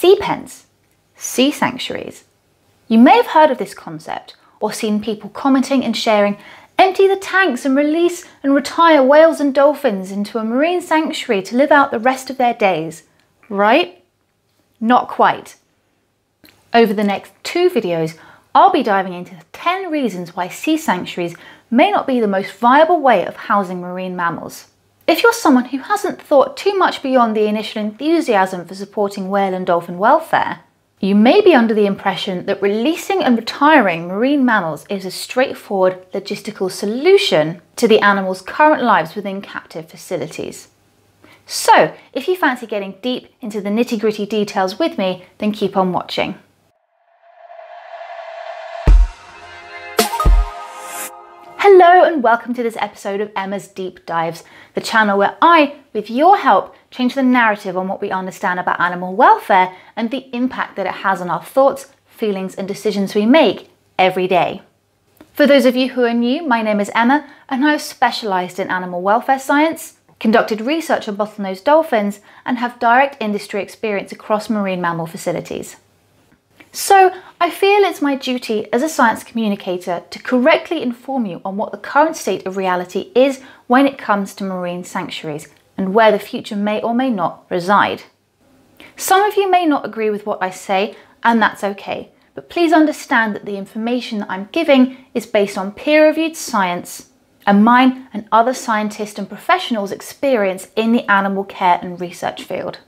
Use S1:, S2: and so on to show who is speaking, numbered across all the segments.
S1: Sea pens, sea sanctuaries. You may have heard of this concept or seen people commenting and sharing, empty the tanks and release and retire whales and dolphins into a marine sanctuary to live out the rest of their days, right? Not quite. Over the next 2 videos, I'll be diving into 10 reasons why sea sanctuaries may not be the most viable way of housing marine mammals. If you're someone who hasn't thought too much beyond the initial enthusiasm for supporting whale and dolphin welfare, you may be under the impression that releasing and retiring marine mammals is a straightforward logistical solution to the animals' current lives within captive facilities. So, if you fancy getting deep into the nitty-gritty details with me, then keep on watching. Hello and welcome to this episode of Emma's Deep Dives, the channel where I, with your help, change the narrative on what we understand about animal welfare and the impact that it has on our thoughts, feelings and decisions we make every day. For those of you who are new, my name is Emma and I have specialised in animal welfare science, conducted research on bottlenose dolphins and have direct industry experience across marine mammal facilities. So, I feel it's my duty as a science communicator to correctly inform you on what the current state of reality is when it comes to marine sanctuaries and where the future may or may not reside. Some of you may not agree with what I say, and that's okay, but please understand that the information that I'm giving is based on peer-reviewed science and mine and other scientists and professionals' experience in the animal care and research field.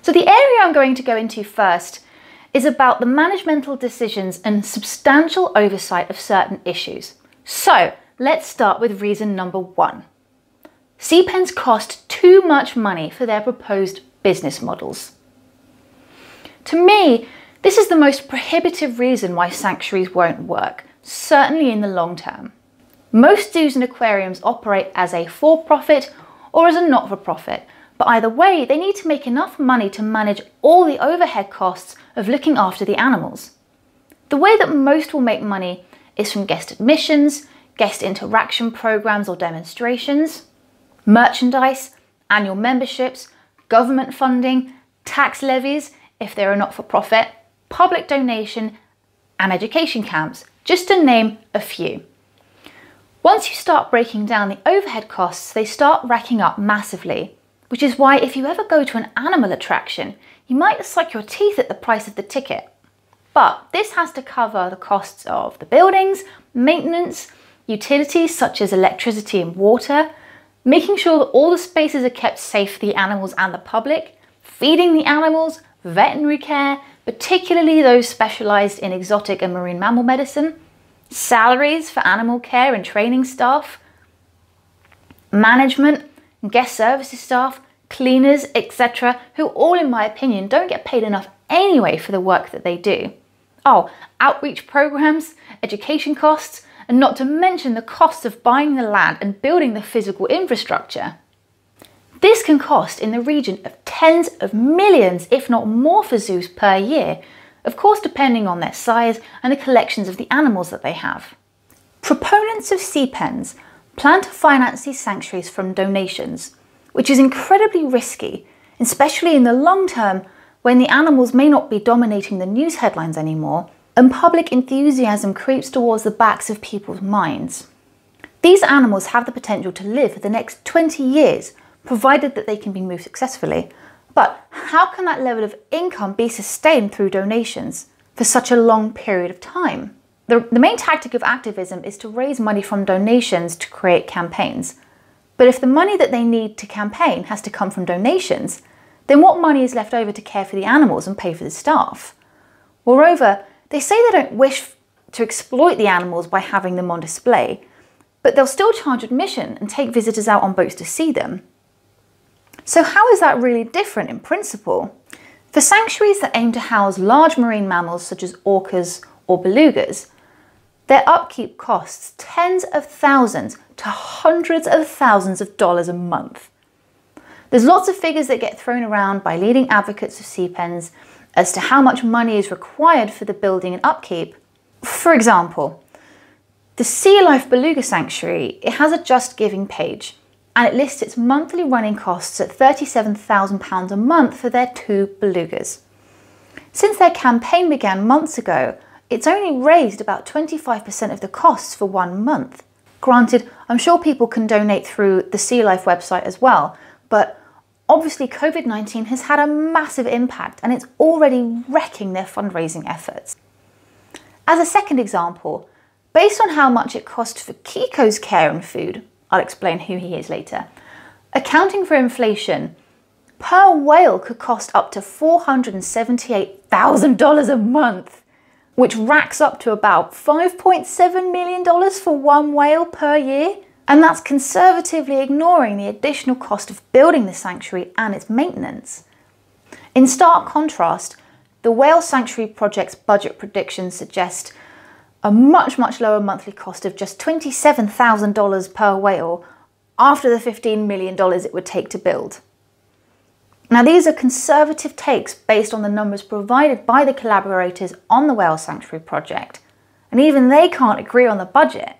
S1: So the area I'm going to go into first is about the managemental decisions and substantial oversight of certain issues. So let's start with reason number 1. Sea pens cost too much money for their proposed business models. To me, this is the most prohibitive reason why sanctuaries won't work, certainly in the long term. Most zoos and aquariums operate as a for-profit or as a not-for-profit, but either way, they need to make enough money to manage all the overhead costs of looking after the animals. The way that most will make money is from guest admissions, guest interaction programs or demonstrations, merchandise, annual memberships, government funding, tax levies if they're a not-for-profit, public donation, and education camps, just to name a few. Once you start breaking down the overhead costs, they start racking up massively, which is why if you ever go to an animal attraction, you might suck your teeth at the price of the ticket. But this has to cover the costs of the buildings, maintenance, utilities such as electricity and water, making sure that all the spaces are kept safe for the animals and the public, feeding the animals, veterinary care, particularly those specialised in exotic and marine mammal medicine, salaries for animal care and training staff, management, guest services staff, cleaners, etc., who all, in my opinion, don't get paid enough anyway for the work that they do. Oh, outreach programs, education costs, and not to mention the costs of buying the land and building the physical infrastructure. This can cost in the region of tens of millions, if not more, for zoos per year, of course depending on their size and the collections of the animals that they have. Proponents of sea pens plan to finance these sanctuaries from donations, which is incredibly risky, especially in the long term when the animals may not be dominating the news headlines anymore and public enthusiasm creeps towards the backs of people's minds. These animals have the potential to live for the next 20 years, provided that they can be moved successfully. But how can that level of income be sustained through donations for such a long period of time? The main tactic of activism is to raise money from donations to create campaigns. But if the money that they need to campaign has to come from donations, then what money is left over to care for the animals and pay for the staff? Moreover, they say they don't wish to exploit the animals by having them on display, but they'll still charge admission and take visitors out on boats to see them. So how is that really different in principle? For sanctuaries that aim to house large marine mammals such as orcas or belugas, their upkeep costs tens of thousands to hundreds of thousands of dollars a month. There's lots of figures that get thrown around by leading advocates of sea pens as to how much money is required for the building and upkeep. For example, the Sea Life Beluga Sanctuary, it has a Just Giving page, and it lists its monthly running costs at £37,000 a month for their 2 belugas. Since their campaign began months ago, it's only raised about 25% of the costs for 1 month. Granted, I'm sure people can donate through the Sea Life website as well, but obviously COVID-19 has had a massive impact and it's already wrecking their fundraising efforts. As a second example, based on how much it costs for Kiko's care and food, I'll explain who he is later, accounting for inflation, per whale could cost up to $478,000 a month, which racks up to about $5.7 million for 1 whale per year. And that's conservatively ignoring the additional cost of building the sanctuary and its maintenance. In stark contrast, the Whale Sanctuary Project's budget predictions suggest a much lower monthly cost of just $27,000 per whale after the $15 million it would take to build. Now, these are conservative takes based on the numbers provided by the collaborators on the Whale Sanctuary Project, and even they can't agree on the budget.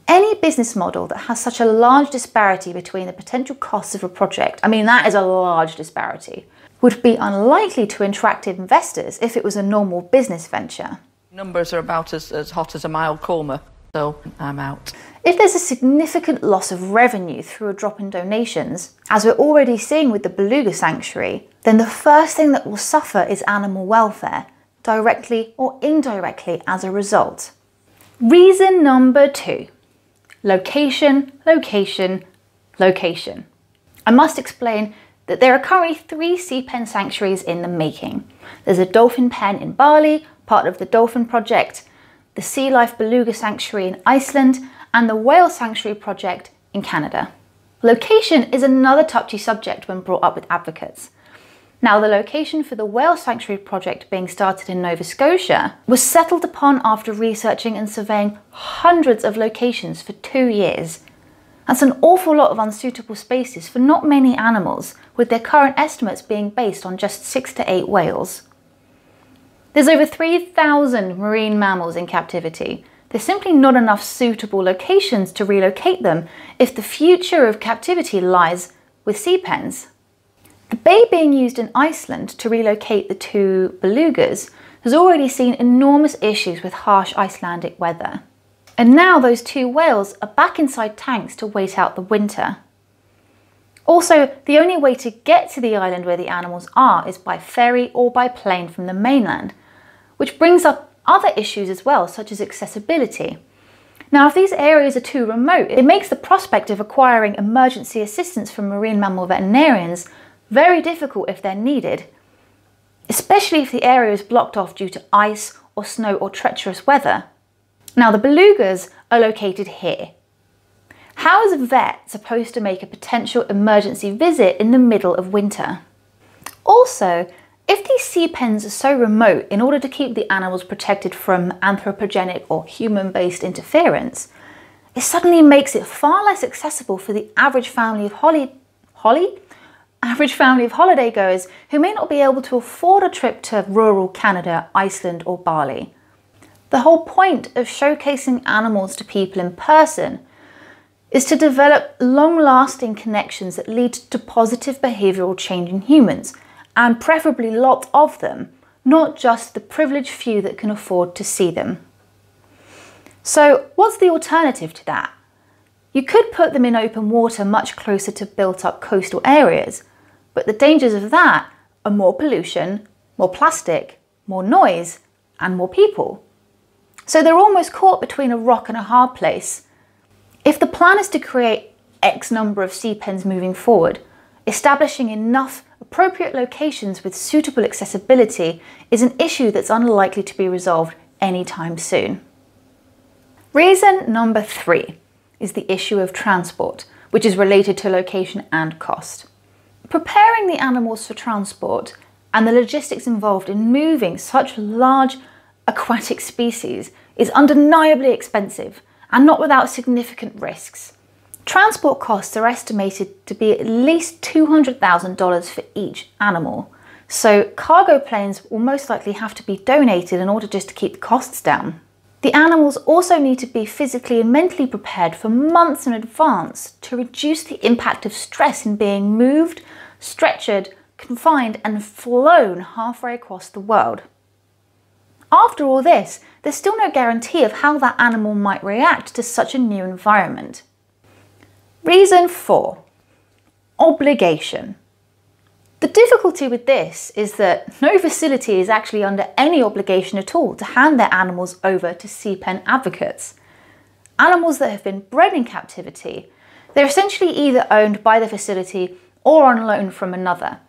S1: Any business model that has such a large disparity between the potential costs of a project, I mean that is a large disparity, would be unlikely to attract investors if it was a normal business venture.
S2: Numbers are about as hot as a mild korma, so I'm out.
S1: If there's a significant loss of revenue through a drop in donations, as we're already seeing with the Beluga Sanctuary, then the first thing that will suffer is animal welfare, directly or indirectly as a result. Reason number 2. Location, location, location. I must explain that there are currently 3 sea pen sanctuaries in the making. There's a dolphin pen in Bali, part of the Dolphin Project, the Sea Life Beluga Sanctuary in Iceland, and the Whale Sanctuary Project in Canada. Location is another touchy subject when brought up with advocates. Now, the location for the Whale Sanctuary Project being started in Nova Scotia was settled upon after researching and surveying hundreds of locations for 2 years. That's an awful lot of unsuitable spaces for not many animals, with their current estimates being based on just 6 to 8 whales. There's over 3,000 marine mammals in captivity. There's simply not enough suitable locations to relocate them if the future of captivity lies with sea pens. The bay being used in Iceland to relocate the 2 belugas has already seen enormous issues with harsh Icelandic weather. And now those 2 whales are back inside tanks to wait out the winter. Also, the only way to get to the island where the animals are is by ferry or by plane from the mainland, which brings up other issues as well, such as accessibility. Now, if these areas are too remote, it makes the prospect of acquiring emergency assistance from marine mammal veterinarians very difficult if they're needed, especially if the area is blocked off due to ice or snow or treacherous weather. Now, the belugas are located here. How is a vet supposed to make a potential emergency visit in the middle of winter? Also, if these sea pens are so remote, in order to keep the animals protected from anthropogenic or human-based interference, it suddenly makes it far less accessible for the average family of holidaygoers who may not be able to afford a trip to rural Canada, Iceland or Bali. The whole point of showcasing animals to people in person is to develop long-lasting connections that lead to positive behavioural change in humans, and preferably lots of them, not just the privileged few that can afford to see them. So what's the alternative to that? You could put them in open water much closer to built-up coastal areas, but the dangers of that are more pollution, more plastic, more noise, and more people. So they're almost caught between a rock and a hard place. If the plan is to create X number of sea pens moving forward, establishing enough appropriate locations with suitable accessibility is an issue that's unlikely to be resolved anytime soon. Reason number 3 is the issue of transport, which is related to location and cost. Preparing the animals for transport and the logistics involved in moving such large aquatic species is undeniably expensive and not without significant risks. Transport costs are estimated to be at least $200,000 for each animal, so cargo planes will most likely have to be donated in order just to keep the costs down. The animals also need to be physically and mentally prepared for months in advance to reduce the impact of stress in being moved, stretchered, confined and flown halfway across the world. After all this, there's still no guarantee of how that animal might react to such a new environment. Reason 4. Obligation. The difficulty with this is that no facility is actually under any obligation at all to hand their animals over to sea pen advocates. Animals that have been bred in captivity, they're essentially either owned by the facility or on loan from another.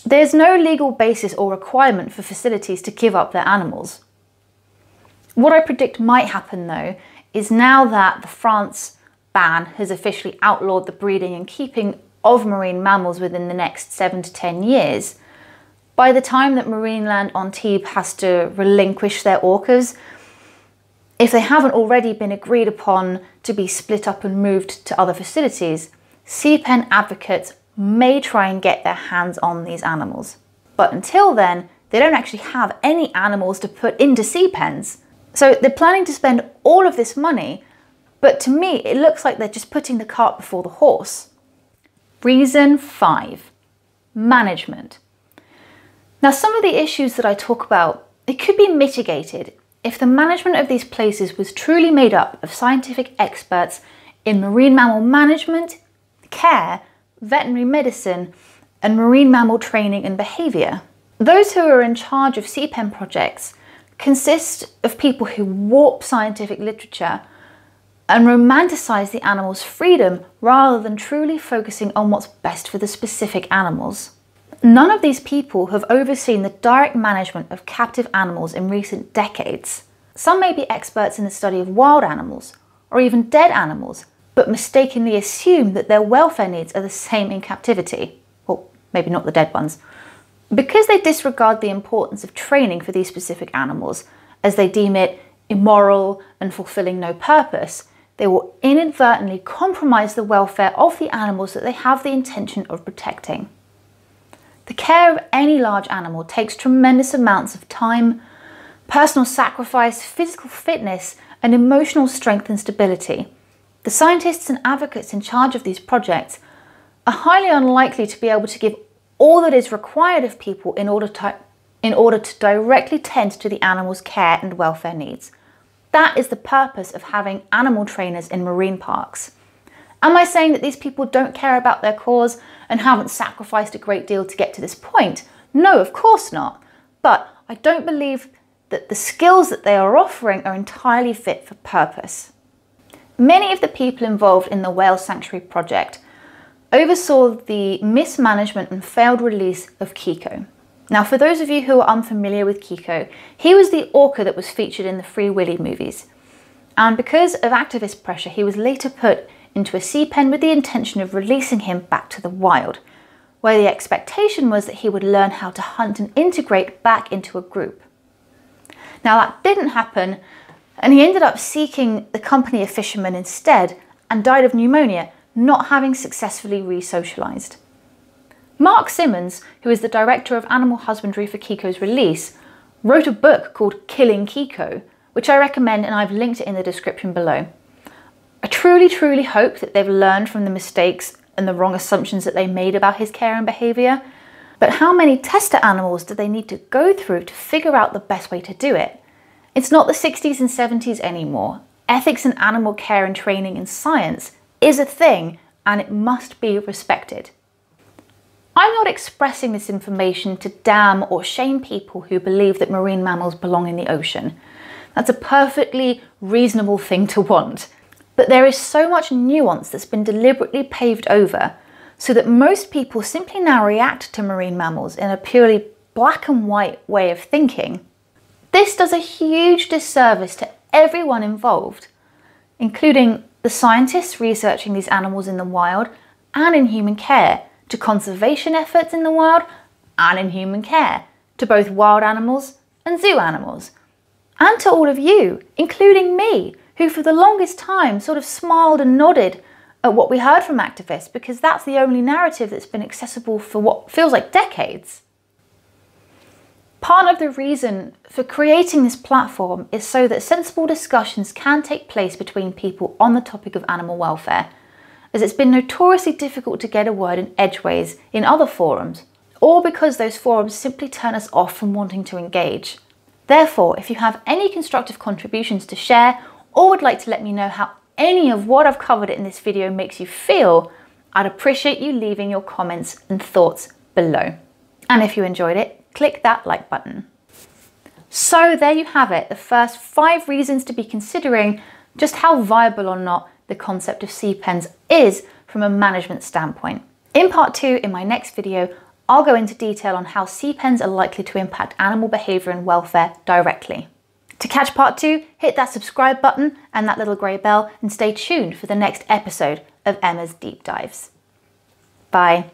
S1: There's no legal basis or requirement for facilities to give up their animals. What I predict might happen though is now that the France ban has officially outlawed the breeding and keeping of marine mammals within the next 7 to 10 years, by the time that Marineland Antibes has to relinquish their orcas, if they haven't already been agreed upon to be split up and moved to other facilities, sea pen advocates may try and get their hands on these animals. But until then, they don't actually have any animals to put into sea pens. So they're planning to spend all of this money, but to me it looks like they're just putting the cart before the horse. Reason 5. Management. Now, some of the issues that I talk about, it could be mitigated if the management of these places was truly made up of scientific experts in marine mammal management, care, veterinary medicine, and marine mammal training and behaviour. Those who are in charge of sea pen projects consist of people who warp scientific literature and romanticise the animal's freedom rather than truly focusing on what's best for the specific animals. None of these people have overseen the direct management of captive animals in recent decades. Some may be experts in the study of wild animals, or even dead animals, but mistakenly assume that their welfare needs are the same in captivity. Well, maybe not the dead ones. Because they disregard the importance of training for these specific animals, as they deem it immoral and fulfilling no purpose, they will inadvertently compromise the welfare of the animals that they have the intention of protecting. The care of any large animal takes tremendous amounts of time, personal sacrifice, physical fitness, and emotional strength and stability. The scientists and advocates in charge of these projects are highly unlikely to be able to give all that is required of people in order to directly tend to the animal's care and welfare needs. That is the purpose of having animal trainers in marine parks. Am I saying that these people don't care about their cause and haven't sacrificed a great deal to get to this point? No, of course not. But I don't believe that the skills that they are offering are entirely fit for purpose. Many of the people involved in the whale sanctuary project oversaw the mismanagement and failed release of Kiko. Now, for those of you who are unfamiliar with Kiko, he was the orca that was featured in the Free Willy movies. And because of activist pressure, he was later put into a sea pen with the intention of releasing him back to the wild, where the expectation was that he would learn how to hunt and integrate back into a group. Now, that didn't happen, and he ended up seeking the company of fishermen instead and died of pneumonia, not having successfully re-socialised. Mark Simmons, who is the director of animal husbandry for Kiko's release, wrote a book called Killing Kiko, which I recommend, and I've linked it in the description below. I truly hope that they've learned from the mistakes and the wrong assumptions that they made about his care and behaviour, but how many tester animals do they need to go through to figure out the best way to do it? It's not the 60s and 70s anymore. Ethics in animal care and training in science is a thing, and it must be respected. I'm not expressing this information to damn or shame people who believe that marine mammals belong in the ocean. That's a perfectly reasonable thing to want. But there is so much nuance that's been deliberately paved over so that most people simply now react to marine mammals in a purely black and white way of thinking. This does a huge disservice to everyone involved, including the scientists researching these animals in the wild and in human care, to conservation efforts in the wild and in human care, to both wild animals and zoo animals, and to all of you, including me, who for the longest time sort of smiled and nodded at what we heard from activists because that's the only narrative that's been accessible for what feels like decades. Part of the reason for creating this platform is so that sensible discussions can take place between people on the topic of animal welfare, as it's been notoriously difficult to get a word in edgeways in other forums, or because those forums simply turn us off from wanting to engage. Therefore, if you have any constructive contributions to share, or would like to let me know how any of what I've covered in this video makes you feel, I'd appreciate you leaving your comments and thoughts below. And if you enjoyed it, click that like button. So there you have it, the first 5 reasons to be considering just how viable or not the concept of sea pens is from a management standpoint. In part 2, in my next video, I'll go into detail on how sea pens are likely to impact animal behaviour and welfare directly. To catch part 2, hit that subscribe button and that little grey bell and stay tuned for the next episode of Emma's Deep Dives. Bye.